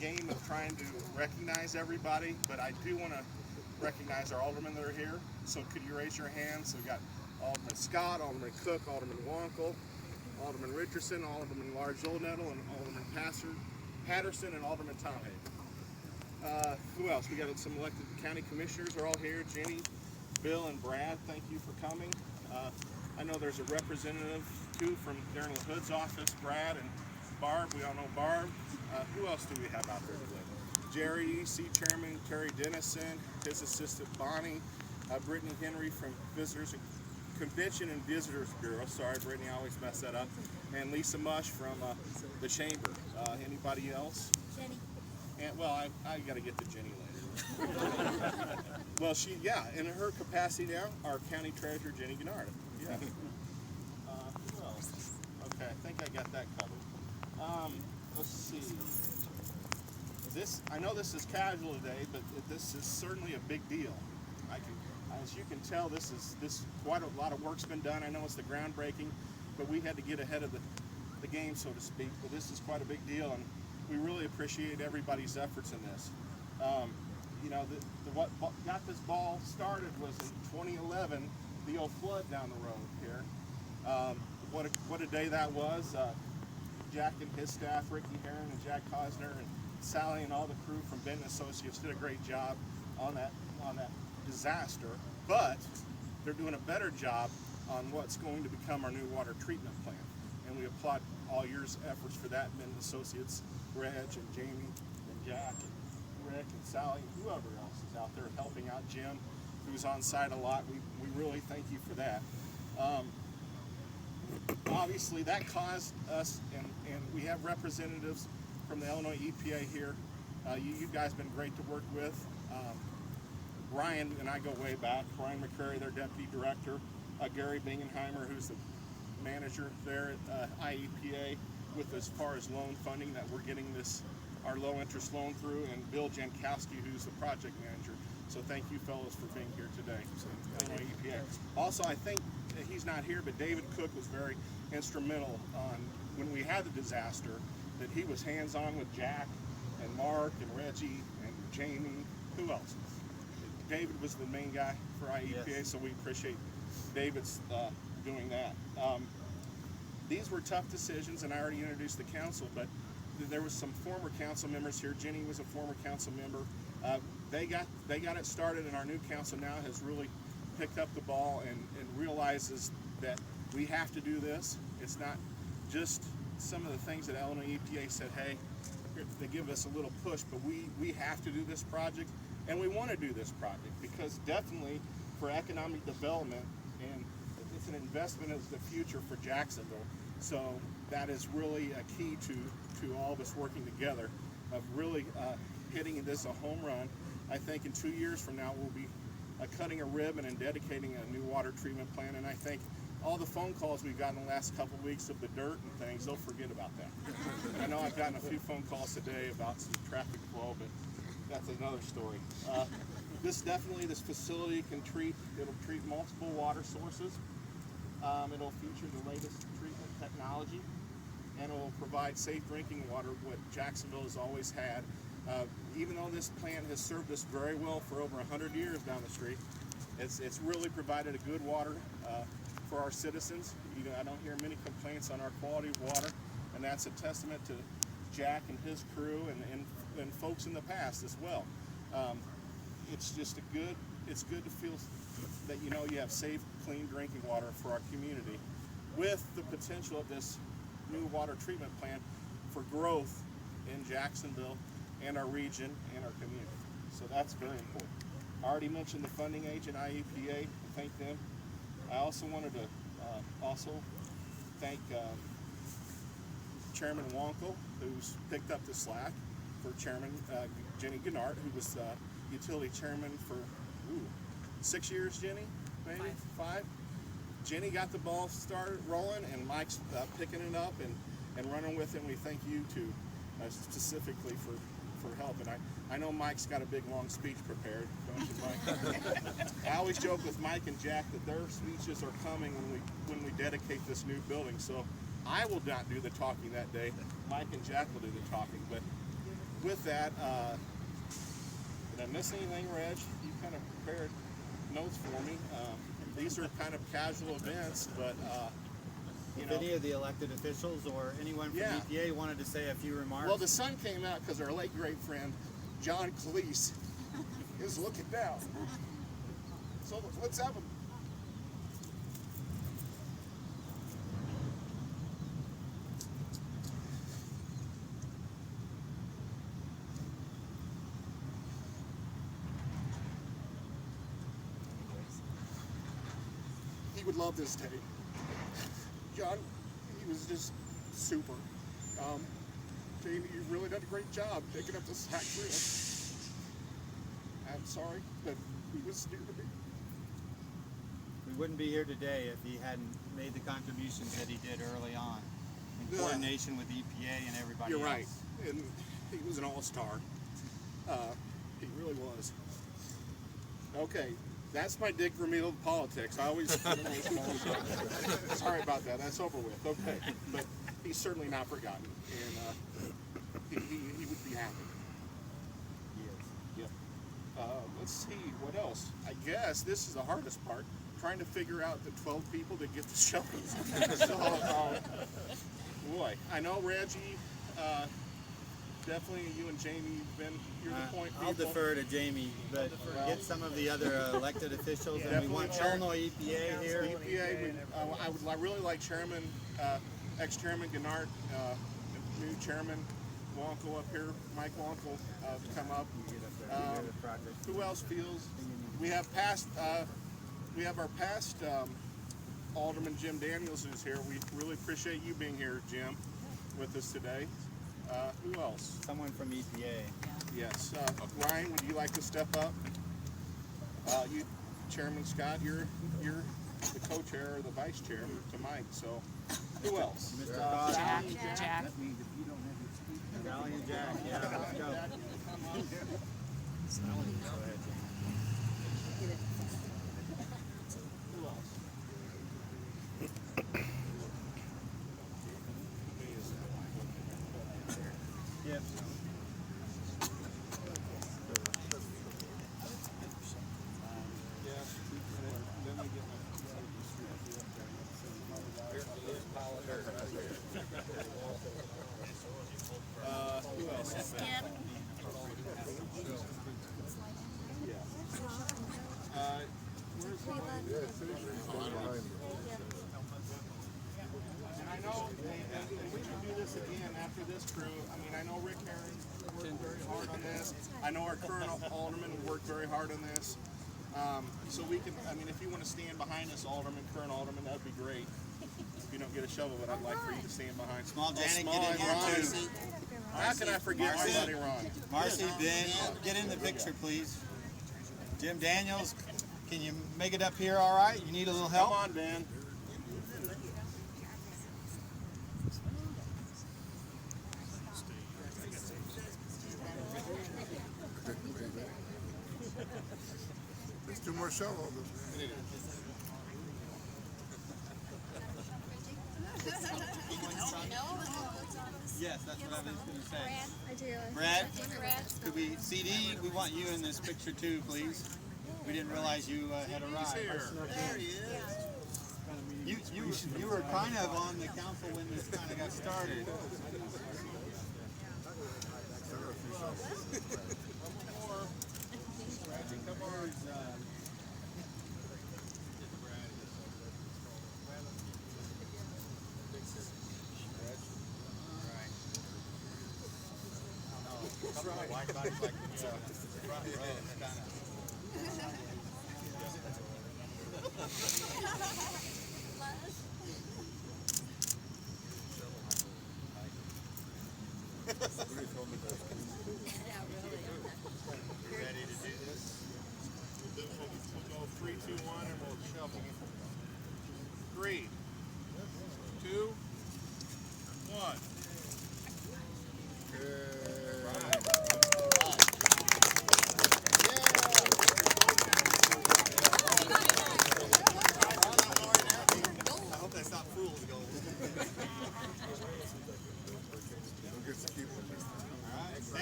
game of trying to recognize everybody, but I do want to recognize our aldermen that are here. So could you raise your hands? So we got Alderman Scott, Alderman Cook, Alderman Wonkel, Alderman Richardson, Alderman Large Old Nettle, and Alderman Patterson, and Alderman Talhay. Who else? We got some elected county commissioners are all here. Jenny, Bill, and Brad, thank you for coming. I know there's a representative too from Darren LaHood's office, Brad and Barb. We all know Barb. Who else do we have out there today? Jerry, EC Chairman Terry Dennison, his assistant Bonnie, Brittany Henry from Visitors Convention and Visitors Bureau. Sorry, Brittany, I always mess that up. And Lisa Mush from the Chamber. Anybody else? Jenny. And, well, I got to get to Jenny later. Well, in her capacity now, our County Treasurer, Jenny Gennard. Yeah. Who else? Okay, I think I got that covered. Let's see. I know this is casual today, but this is certainly a big deal. As you can tell, this quite a lot of work's been done. I know it's the groundbreaking, but we had to get ahead of the game, so to speak. But this is quite a big deal, and we really appreciate everybody's efforts in this. What got this ball started was in 2011, the old flood down the road here. What a day that was. Jack and his staff, Ricky Heron and Jack Cosner and Sally and all the crew from Benton Associates did a great job on that disaster, but they're doing a better job on what's going to become our new water treatment plant. And we applaud all your efforts for that, Benton Associates, Reg and Jamie and Jack and Rick and Sally and whoever else is out there helping out, Jim, who's on site a lot. We really thank you for that. Obviously, that caused us, and we have representatives from the Illinois EPA here. You guys have been great to work with. Ryan and I go way back. Ryan McCrary, their deputy director. Gary Bingenheimer, who's the manager there at IEPA, with as far as loan funding that we're getting our low interest loan through, and Bill Jankowski, who's the project manager. So thank you fellows for being here today. So, Illinois EPA. Also, I think he's not here, but David Cook was very instrumental on when we had the disaster, that he was hands-on with Jack and Mark and Reggie and Jamie. Who else? David was the main guy for IEPA, yes. So we appreciate David's doing that. These were tough decisions, and I already introduced the council, but there was some former council members here. Jenny was a former council member. They got it started, and our new council now has really picked up the ball and realizes that we have to do this. It's not just some of the things that Illinois EPA said, hey, they give us a little push, but we have to do this project, and we want to do this project because definitely for economic development, and it's an investment of the future for Jacksonville. So that is really a key to all of us working together of really hitting this a home run. I think in 2 years from now we'll be cutting a ribbon and dedicating a new water treatment plant, and I think all the phone calls we've gotten the last couple of weeks of the dirt and things, they'll forget about that. I know I've gotten a few phone calls today about some traffic flow, but that's another story. This facility it'll treat multiple water sources. It'll feature the latest treatment technology, and it will provide safe drinking water, what Jacksonville has always had. Even though this plant has served us very well for over 100 years down the street, it's really provided a good water for our citizens. I don't hear many complaints on our quality of water, and that's a testament to Jack and his crew and folks in the past as well. It's good to feel that you have safe, clean drinking water for our community, with the potential of this new water treatment plant for growth in Jacksonville and our region and our community. So that's very important. I already mentioned the funding agent, IEPA, thank them. I also wanted to thank Chairman Wonkel, who's picked up the slack for Chairman Jenny Gennard, who was utility chairman for 6 years, Jenny? Maybe? Five? Jenny got the ball started rolling, and Mike's picking it up and running with it. And we thank you too, specifically for help. And I know Mike's got a big long speech prepared, don't you, Mike? I always joke with Mike and Jack that their speeches are coming when we dedicate this new building. So I will not do the talking that day. Mike and Jack will do the talking, but with that, did I miss anything, Reg? You kind of prepared notes for me. These are kind of casual events, but you If know. any of the elected officials or anyone from Yeah. EPA wanted to say a few remarks. Well, the sun came out because our late great friend John Cleese is looking down. So let's have him. He would love this day. John, he was just super. Jamie, you've really done a great job picking up the slack for us. I'm sorry, but he was dear to me. we wouldn't be here today if he hadn't made the contributions that he did early on in Yeah. coordination with EPA and everybody You're else. right, and he was an all-star. He really was. Okay, that's my dig for meal of politics. I always sorry about that. That's over with. Okay, but he's certainly not forgotten, and he would be happy. He is. Yep. Let's see, what else? I guess this is the hardest part, trying to figure out the 12 people that get the shovels. So, boy, I know Reggie, definitely you and Jamie, you're the point people. I'll defer to Jamie, but get some of the other elected officials, and we want Illinois EPA here. EPA, I really like Chairman, ex-Chairman Gennard, new Chairman Wonkel up here, Mike Wonkel, to come up. Who else feels? We have our past Alderman Jim Daniels who's here. We really appreciate you being here, Jim, with us today. Who else? Someone from EPA. Yes. Ryan, would you like to step up? You, Chairman Scott, you're the co-chair or the vice chair to Mike. So, who else? Mr. Cobb. Jack. Sally and Jack. Yeah, let's go. Who else? Yep. Who else? Skip. And I know, and we can do this again after this crew. I mean, I know Rick Herring worked very hard on this. I know our current alderman worked very hard on this. So we can, I mean, if you want to stand behind this alderman, current alderman, that'd be great. If you don't get a shovel, but I'd like for you to stand behind. Small Janet, Small get in and here Ron. too. How can I forget my buddy Ron? Marcy, Ben, get in the picture, please. Jim Daniels, can you make it up here all right? You need a little Come help? on, Ben. There's two more shovels. Yes, that's what I was going to say. I do. Brad, Brad. could we, CD, we want you in this picture too, please. We didn't realize you had arrived. There he is. You were kind of on the council when this kind of got started.